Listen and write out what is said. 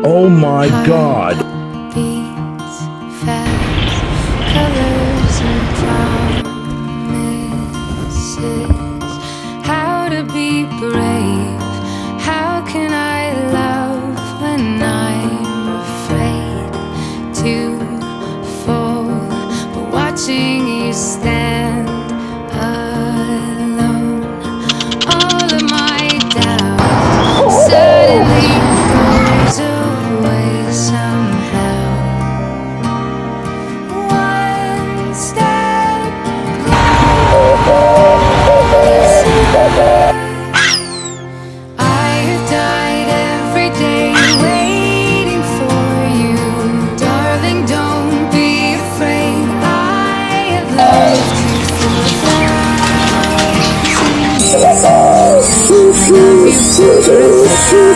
Oh my God. Beats fast, colors and promises. How to be brave? How can I love when I'm afraid to fall? But watching you stand alone, all of my doubt suddenly goes away somehow. One step closer. I have died every day waiting for you, darling. Don't be afraid. I have loved you for 1,000 years. I love you for 1,000